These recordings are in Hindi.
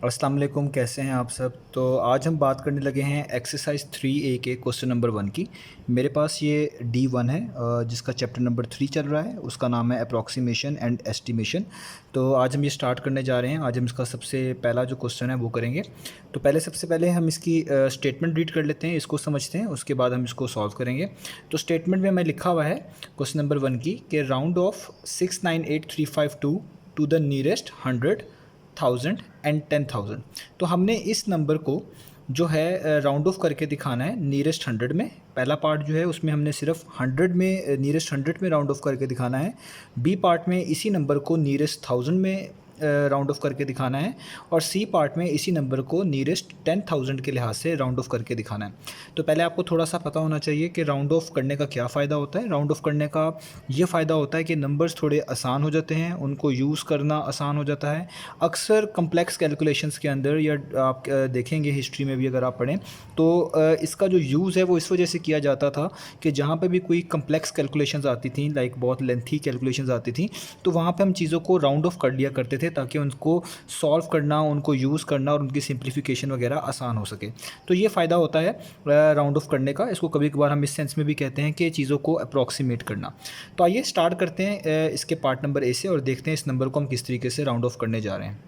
अस्सलाम वालेकुम, कैसे हैं आप सब। तो आज हम बात करने लगे हैं एक्सरसाइज 3A के क्वेश्चन नंबर 1 की। मेरे पास ये D1 है जिसका चैप्टर नंबर 3 चल रहा है। उसका नाम है अप्रॉक्सीमेशन एंड एस्टिमेशन। तो आज हम ये स्टार्ट करने जा रहे हैं। आज हम इसका सबसे पहला जो क्वेश्चन है वो करेंगे। तो सबसे पहले हम इसकी स्टेटमेंट रीड कर लेते हैं, इसको समझते हैं, उसके बाद हम इसको सॉल्व करेंगे। तो स्टेटमेंट में हमें लिखा हुआ है क्वेश्चन नंबर 1 की कि round off 698352 to the nearest 100,000 and 10,000। तो हमने इस नंबर को जो है राउंड ऑफ करके दिखाना है नियरेस्ट 100 में। पहला पार्ट जो है उसमें हमने सिर्फ 100 में नियरेस्ट 100 में राउंड ऑफ करके दिखाना है। बी पार्ट में इसी नंबर को नियरेस्ट 1000 में राउंड ऑफ करके दिखाना है। और सी पार्ट में इसी नंबर को नियरेस्ट 10,000 के लिहाज से राउंड ऑफ करके दिखाना है। तो पहले आपको थोड़ा सा पता होना चाहिए कि राउंड ऑफ करने का क्या फ़ायदा होता है। राउंड ऑफ करने का ये फ़ायदा होता है कि नंबर्स थोड़े आसान हो जाते हैं, उनको यूज़ करना आसान हो जाता है। अक्सर कम्प्लेक्स कैलकुलेशंस के अंदर या आप देखेंगे हिस्ट्री में भी अगर आप पढ़ें तो इसका जो यूज़ है वो इस वजह से किया जाता था कि जहाँ पे भी कोई कम्प्लेक्स कैलकुलेशंस आती थी, लाइक बहुत लेंथी कैलकुलेशंस आती थी, तो वहाँ पे हम चीज़ों को राउंड ऑफ कर लिया करते थे ताकि उनको सॉल्व करना, उनको यूज़ करना और उनकी सिंप्लीफिकेशन वगैरह आसान हो सके। तो ये फ़ायदा होता है राउंड ऑफ करने का। इसको कभी कभार हम इस सेंस में भी कहते हैं कि चीज़ों को अप्रॉक्सीमेट करना। तो आइए स्टार्ट करते हैं इसके पार्ट नंबर ए से और देखते हैं इस नंबर को हम किस तरीके से राउंड ऑफ करने जा रहे हैं।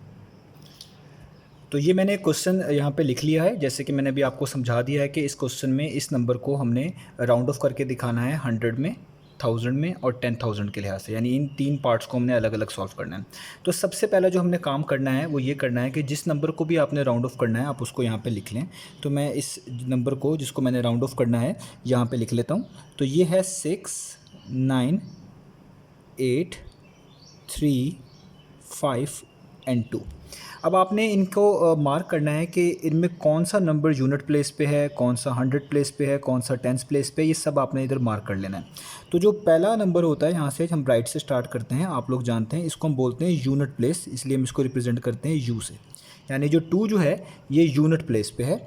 तो ये मैंने क्वेश्चन यहाँ पे लिख लिया है, जैसे कि मैंने अभी आपको समझा दिया है कि इस क्वेश्चन में इस नंबर को हमने राउंड ऑफ करके दिखाना है 100 में, 1000 में और 10,000 के लिहाज से, यानी इन तीन पार्ट्स को हमने अलग अलग सॉल्व करना है। तो सबसे पहला जो हमने काम करना है वो ये करना है कि जिस नंबर को भी आपने राउंड ऑफ करना है आप उसको यहाँ पे लिख लें। तो मैं इस नंबर को जिसको मैंने राउंड ऑफ करना है यहाँ पे लिख लेता हूँ। तो ये है 6, 9, 8, 3, 5 एंड 2। अब आपने इनको मार्क करना है कि इनमें कौन सा नंबर यूनिट प्लेस पे है, कौन सा 100 प्लेस पे है, कौन सा टेंस प्लेस पे, ये सब आपने इधर मार्क कर लेना है। तो जो पहला नंबर होता है, यहाँ से हम राइट से स्टार्ट करते हैं, आप लोग जानते हैं इसको हम बोलते हैं यूनिट प्लेस, इसलिए हम इसको रिप्रेजेंट करते हैं यू से। यानी जो 2 जो है ये यूनिट प्लेस पे है।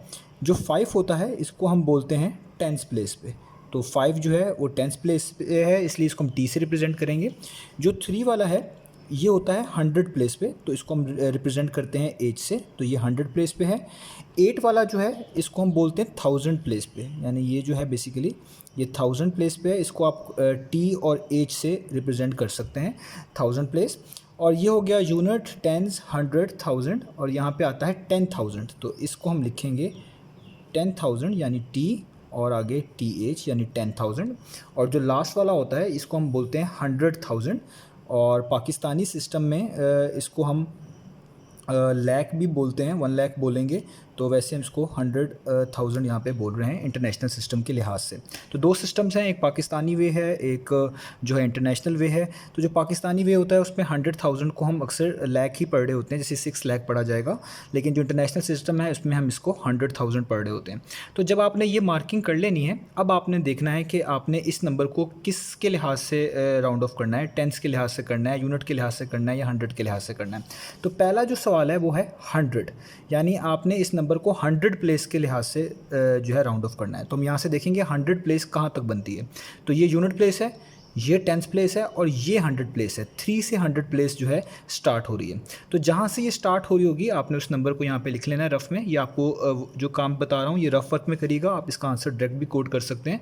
जो 5 होता है इसको हम बोलते हैं टेंस प्लेस पे। तो 5 जो है वो टेंस प्लेस पे है, इसलिए इसको हम टी से रिप्रेजेंट करेंगे। जो 3 वाला है ये होता है 100 प्लेस पे, तो इसको हम रिप्रेजेंट करते हैं एच से, तो ये 100 प्लेस पे है। 8 वाला जो है इसको हम बोलते हैं 1000 प्लेस पे, यानी ये जो है बेसिकली ये 1000 प्लेस पे है। इसको आप टी और एच से रिप्रेजेंट कर सकते हैं 1000 प्लेस। और ये हो गया यूनिट, टेंस, 100, 1000, और यहाँ पे आता है 10,000, तो इसको हम लिखेंगे 10,000 यानी टी और आगे टी एच यानी 10,000। और जो लास्ट वाला होता है इसको हम बोलते हैं 100,000, और पाकिस्तानी सिस्टम में इसको हम लाख भी बोलते हैं, 1 लाख बोलेंगे, तो वैसे हम इसको 100,000 यहाँ पे बोल रहे हैं इंटरनेशनल सिस्टम के लिहाज से। तो 2 सिस्टम्स हैं, एक पाकिस्तानी वे है, एक जो है इंटरनेशनल वे है। तो जो पाकिस्तानी वे होता है उसमें 100,000 को हम अक्सर लाख ही पढ़ रहे होते हैं, जैसे 6 लाख पढ़ा जाएगा, लेकिन जो इंटरनेशनल सिस्टम है उसमें हम इसको 100,000 पढ़ रहे होते हैं। तो जब आपने ये मार्किंग कर लेनी है, अब आपने देखना है कि आपने इस नंबर को किसके लिहाज से राउंड ऑफ करना है, टेंस के लिहाज से करना है, यूनिट के लिहाज से करना है या 100 के लिहाज से करना है। तो पहला जो सवाल है वो है 100, यानी आपने इस नंबर को 100 प्लेस के लिहाज से जो है राउंड ऑफ करना है। तो हम यहाँ से देखेंगे 100 प्लेस कहाँ तक बनती है। तो ये यूनिट प्लेस है, ये टेंस प्लेस है और ये 100 प्लेस है। 3 से 100 प्लेस जो है स्टार्ट हो रही है। तो जहाँ से ये स्टार्ट हो रही होगी आपने उस नंबर को यहाँ पे लिख लेना है रफ़ में। ये आपको जो काम बता रहा हूँ ये रफ़ वर्क में करिएगा, आप इसका आंसर डायरेक्ट भी कोड कर सकते हैं।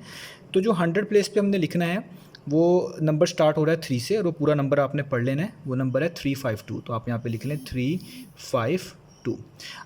तो जो 100 प्लेस पे हमने लिखना है वो नंबर स्टार्ट हो रहा है 3 से, और वो पूरा नंबर आपने पढ़ लेना है। वो नंबर है 352, तो आप यहाँ पे लिख लें 352।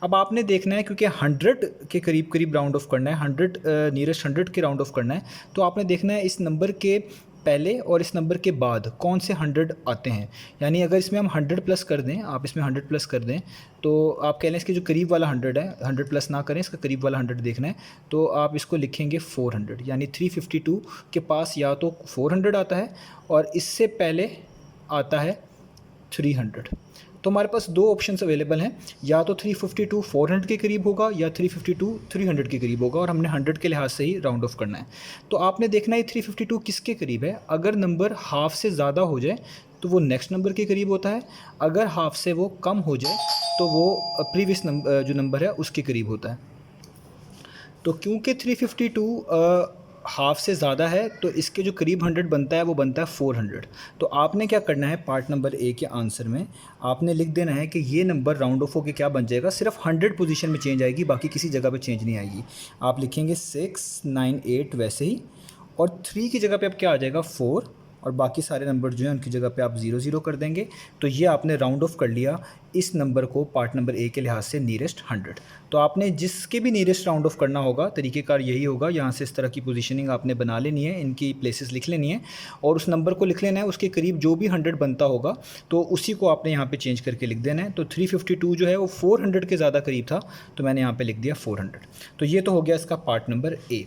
अब आपने देखना है क्योंकि 100 के करीब करीब राउंड ऑफ करना है, 100 नियरेस्ट 100 के राउंड ऑफ करना है, तो आपने देखना है इस नंबर के पहले और इस नंबर के बाद कौन से 100 आते हैं। यानी अगर इसमें हम 100 प्लस कर दें, आप इसमें 100 प्लस कर दें, तो आप कह लें इसके जो करीब वाला 100 है, 100 प्लस ना करें, इसका करीब वाला 100 देखना है, तो आप इसको लिखेंगे 400, यानी 352 के पास या तो 400 आता है और इससे पहले आता है 300। तो हमारे पास 2 ऑप्शंस अवेलेबल हैं, या तो 352 400 के करीब होगा या 352 300 के करीब होगा, और हमने 100 के लिहाज से ही राउंड ऑफ करना है। तो आपने देखना है 352 किसके करीब है। अगर नंबर हाफ से ज़्यादा हो जाए तो वो नेक्स्ट नंबर के करीब होता है, अगर हाफ से वो कम हो जाए तो वो प्रीवियस नंबर जो नंबर है उसके करीब होता है। तो क्योंकि 352 हाफ से ज़्यादा है तो इसके जो करीब 100 बनता है वो बनता है 400। तो आपने क्या करना है, पार्ट नंबर ए के आंसर में आपने लिख देना है कि ये नंबर राउंड ऑफ होकर क्या बन जाएगा, सिर्फ 100 पोजीशन में चेंज आएगी, बाकी किसी जगह पे चेंज नहीं आएगी। आप लिखेंगे 6, 9, 8 वैसे ही, और 3 की जगह पे अब क्या आ जाएगा 4, और बाकी सारे नंबर जो हैं उनकी जगह पे आप 0 0 कर देंगे। तो ये आपने राउंड ऑफ कर लिया इस नंबर को पार्ट नंबर ए के लिहाज से नियरेस्ट 100। तो आपने जिसके भी नियरेस्ट राउंड ऑफ करना होगा, तरीक़ेकार यही होगा, यहाँ से इस तरह की पोजीशनिंग आपने बना लेनी है, इनकी प्लेसेस लिख लेनी है और उस नंबर को लिख लेना है, उसके करीब जो भी 100 बनता होगा तो उसी को आपने यहाँ पे चेंज करके लिख देना है। तो 352 जो है वो 400 के ज़्यादा करीब था, तो मैंने यहाँ पे लिख दिया 400। तो ये तो हो गया इसका पार्ट नंबर ए।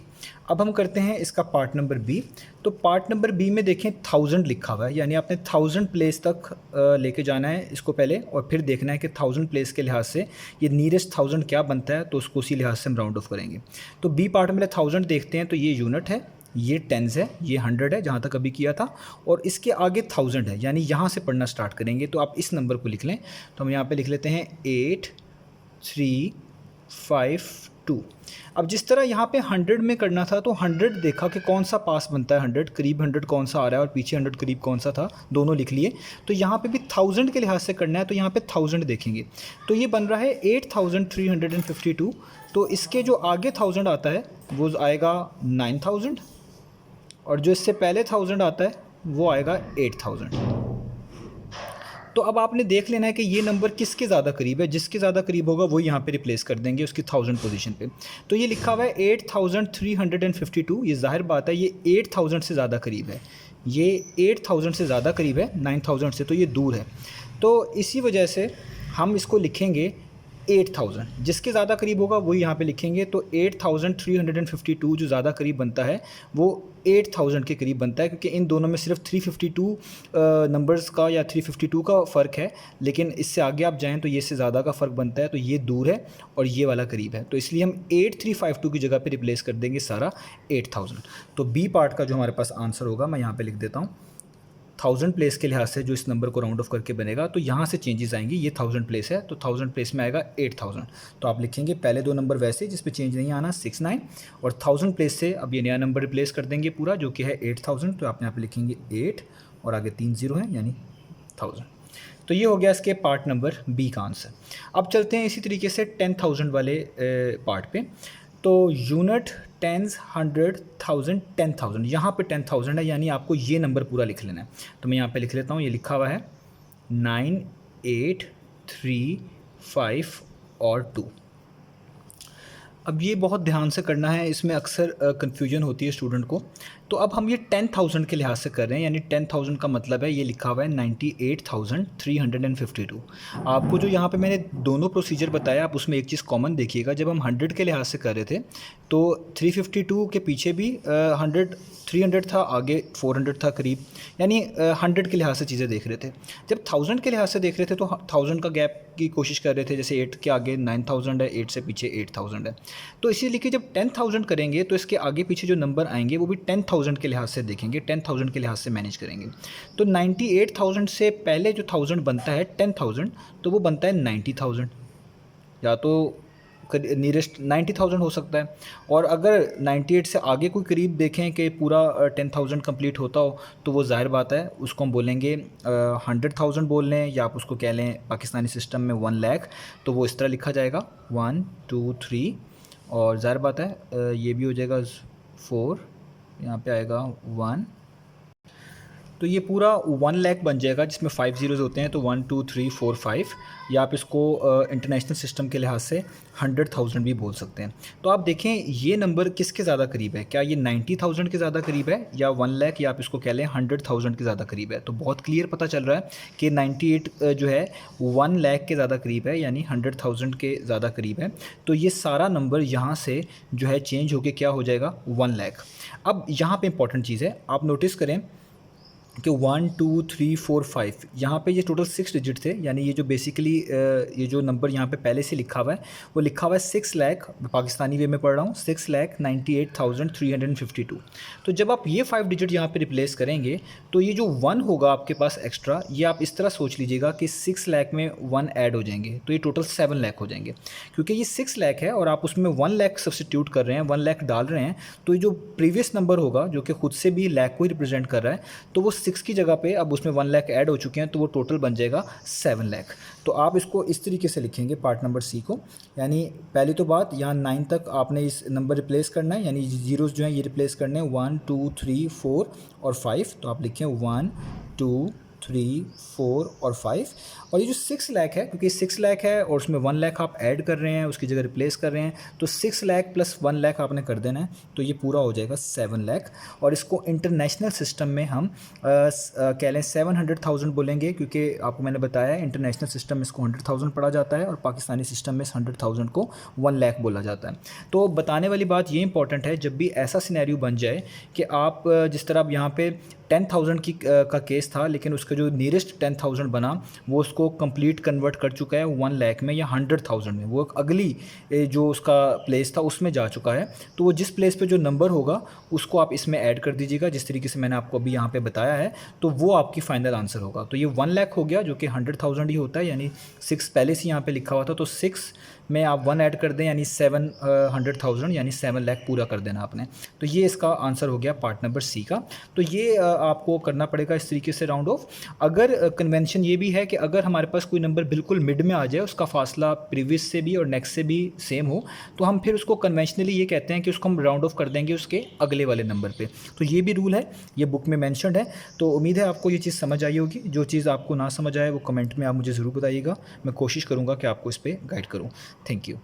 अब हम करते हैं इसका पार्ट नंबर बी। तो पार्ट नंबर बी में देखें 1000 लिखा हुआ है, यानी आपने 1000 प्लेस तक लेके जाना है इसको पहले, और फिर देखना है कि 1000 प्लेस के लिहाज से ये नियरेस्ट 1000 क्या बनता है, तो उसको उसी लिहाज से हम राउंड ऑफ करेंगे। तो बी पार्ट में 1000 देखते हैं, तो ये यूनिट है, ये टेंस है, ये 100 है जहाँ तक अभी किया था, और इसके आगे 1000 है, यानी यहाँ से पढ़ना स्टार्ट करेंगे। तो आप इस नंबर को लिख लें, तो हम यहाँ पे लिख लेते हैं 8 3 5 2। अब जिस तरह यहाँ पे 100 में करना था, तो 100 देखा कि कौन सा पास बनता है, 100 करीब 100 कौन सा आ रहा है और पीछे 100 करीब कौन सा था, दोनों लिख लिए। तो यहाँ पे भी 1000 के लिहाज से करना है, तो यहाँ पे 1000 देखेंगे, तो ये बन रहा है 8352। तो इसके जो आगे 1000 आता है वो आएगा 9000, और जो इससे पहले 1000 आता है वो आएगा 8000। तो अब आपने देख लेना है कि ये नंबर किसके ज़्यादा करीब है, जिसके ज़्यादा करीब होगा वो यहाँ पे रिप्लेस कर देंगे उसकी 1000 पोजीशन पे। तो ये लिखा हुआ है 8352, ये जाहिर बात है ये 8000 से ज़्यादा करीब है, ये 8000 से ज़्यादा करीब है 9000 से, तो ये दूर है। तो इसी वजह से हम इसको लिखेंगे 8000, जिसके ज़्यादा करीब होगा वही यहाँ पे लिखेंगे। तो 8352 जो ज़्यादा करीब बनता है वो 8000 के करीब बनता है, क्योंकि इन दोनों में सिर्फ 352 नंबर्स का या 352 का फ़र्क है, लेकिन इससे आगे आप जाएँ तो ये से ज़्यादा का फ़र्क बनता है। तो ये दूर है और ये वाला करीब है, तो इसलिए हम 8352 की जगह पे रिप्लेस कर देंगे सारा 8000। तो बी पार्ट का जो हमारे पास आंसर होगा, मैं यहाँ पर लिख देता हूँ 1000 प्लेस के लिहाज से जो इस नंबर को राउंड ऑफ करके बनेगा, तो यहाँ से चेंजेस आएंगी। ये 1000 प्लेस है, तो 1000 प्लेस में आएगा 8000। तो आप लिखेंगे पहले दो नंबर वैसे जिस पे चेंज नहीं आना 69, और 1000 प्लेस से अब ये नया नंबर रिप्लेस कर देंगे पूरा, जो कि है 8000। तो आप यहाँ पे लिखेंगे 8 और आगे 3 0 है, यानी 1000। तो ये हो गया इसके पार्ट नंबर बी का आंसर। अब चलते हैं इसी तरीके से 10,000 वाले पार्ट पे। तो यूनिट, टेंस, 100, 1000, 10,000, यहाँ पे 10,000 है, यानी आपको ये नंबर पूरा लिख लेना है। तो मैं यहाँ पे लिख लेता हूँ, ये लिखा हुआ है 9 8 3 5 और 2। अब ये बहुत ध्यान से करना है, इसमें अक्सर कन्फ्यूजन होती है स्टूडेंट को। तो अब हम ये 10,000 के लिहाज से कर रहे हैं, यानी 10,000 का मतलब है ये लिखा हुआ है 98,352। आपको जो यहाँ पे मैंने दोनों प्रोसीजर बताया, आप उसमें एक चीज़ कॉमन देखिएगा, जब हम 100 के लिहाज से कर रहे थे तो 352 के पीछे भी 300 था, आगे 400 था करीब, यानी 100 के लिहाज से चीज़ें देख रहे थे। जब 1000 के लिहाज से देख रहे थे तो 1000 का गैप की कोशिश कर रहे थे, जैसे 8 के आगे 9000 है, 8 से पीछे 8000 है। तो इसीलिए कि जब 10,000 करेंगे तो इसके आगे पीछे जो नंबर आएंगे वो भी 10,000 के लिहाज से देखेंगे, 10,000 के लिहाज से मैनेज करेंगे। तो 98,000 से पहले जो 1000 बनता है 10,000, तो वो बनता है 90,000, या तो नियरेस्ट 90,000 हो सकता है। और अगर 98 से आगे कोई करीब देखें कि पूरा 10,000 कंप्लीट होता हो, तो वो जाहिर बात है उसको हम बोलेंगे 100,000 बोल लें, या आप उसको कह लें पाकिस्तानी सिस्टम में 1 लाख, तो वो इस तरह लिखा जाएगा 1 2 3, और जाहिर बात है ये भी हो जाएगा 4, यहाँ पे आएगा 1, तो ये पूरा 1 लाख बन जाएगा, जिसमें 5 ज़ीरोज़ होते हैं, तो 1 2 3 4 5, या आप इसको इंटरनेशनल सिस्टम के लिहाज से 100,000 भी बोल सकते हैं। तो आप देखें ये नंबर किसके ज़्यादा करीब है, क्या ये 90,000 के ज़्यादा करीब है, या 1 लाख, या आप इसको कह लें 100,000 के ज़्यादा करीब है। तो बहुत क्लियर पता चल रहा है कि 98 जो है 1 लाख के ज़्यादा करीब है, यानी 100,000 के ज़्यादा करीब है। तो ये सारा नंबर यहाँ से जो है चेंज होकर क्या हो जाएगा 1 लाख। अब यहाँ पर इंपॉर्टेंट चीज़ है, आप नोटिस करें कि 1 2 3 4 5 यहाँ पे ये टोटल 6 डिजिट थे, यानी ये जो बेसिकली ये जो नंबर यहाँ पे पहले से लिखा हुआ है वो लिखा हुआ है 6 लाख, पाकिस्तानी वे में पढ़ रहा हूँ, 6,98,352। तो जब आप ये 5 डिजिट यहाँ पे रिप्लेस करेंगे तो ये जो 1 होगा आपके पास एक्स्ट्रा, ये आप इस तरह सोच लीजिएगा कि 6 लाख में 1 ऐड हो जाएंगे तो ये टोटल 7 लाख हो जाएंगे। क्योंकि ये 6 लाख है और आप उसमें 1 लाख सब्सटीट्यूट कर रहे हैं, 1 लाख डाल रहे हैं, तो ये जो प्रीवियस नंबर होगा जो कि खुद से भी लाख को ही रिप्रेजेंट कर रहा है, तो वो 6 की जगह पे अब उसमें 1 लाख ऐड हो चुके हैं, तो वो टोटल बन जाएगा 7 लाख। तो आप इसको इस तरीके से लिखेंगे पार्ट नंबर सी को, यानी पहली तो बात यहाँ 9 तक आपने इस नंबर रिप्लेस करना है, यानी जीरोज़ जो हैं ये रिप्लेस करने हैं 1 2 3 4 और 5। तो आप लिखें 1 2 3 4 और 5। और ये जो 6 लाख है, क्योंकि 6 लाख है और उसमें 1 लाख आप ऐड कर रहे हैं, उसकी जगह रिप्लेस कर रहे हैं, तो 6 लाख प्लस 1 लाख आपने कर देना है, तो ये पूरा हो जाएगा 7 लाख। और इसको इंटरनेशनल सिस्टम में हम कह लें 700,000 बोलेंगे, क्योंकि आपको मैंने बताया इंटरनेशनल सिस्टम में इसको 100,000 पढ़ा जाता है और पाकिस्तानी सिस्टम में 100,000 को 1 लाख बोला जाता है। तो बताने वाली बात ये इंपॉर्टेंट है, जब भी ऐसा सिनेरियो बन जाए कि आप जिस तरह अब यहाँ पे 10,000 की का केस था, लेकिन उसका जो नियरेस्ट 10,000 बना वो उसको कंप्लीट कन्वर्ट कर चुका है 1 लाख में या 100,000 में, वो अगली जो उसका प्लेस था उसमें जा चुका है। तो वो जिस प्लेस पे जो नंबर होगा उसको आप इसमें ऐड कर दीजिएगा, जिस तरीके से मैंने आपको अभी यहाँ पे बताया है, तो वो आपकी फाइनल आंसर होगा। तो ये 1 लाख हो गया जो कि 100,000 ही होता है, यानी 6 पहले से यहाँ पे लिखा हुआ था, तो 6 में आप 1 ऐड कर दें यानी 700,000, यानी 7 लाख पूरा कर देना आपने। तो ये इसका आंसर हो गया पार्ट नंबर सी का। तो ये आपको करना पड़ेगा इस तरीके से राउंड ऑफ। अगर कन्वेंशन ये भी है कि अगर हमारे पास कोई नंबर बिल्कुल मिड में आ जाए, उसका फासला प्रीवियस से भी और नेक्स्ट से भी सेम हो, तो हम फिर उसको कन्वेंशनली ये कहते हैं कि उसको हम राउंड ऑफ कर देंगे उसके अगले वाले नंबर पे। तो ये भी रूल है, ये बुक में मैंशनड है। तो उम्मीद है आपको ये चीज़ समझ आई होगी। जो चीज़ आपको ना समझ आए वो कमेंट में आप मुझे ज़रूर बताइएगा, मैं कोशिश करूँगा कि आपको इस पर गाइड करूँ। Thank you.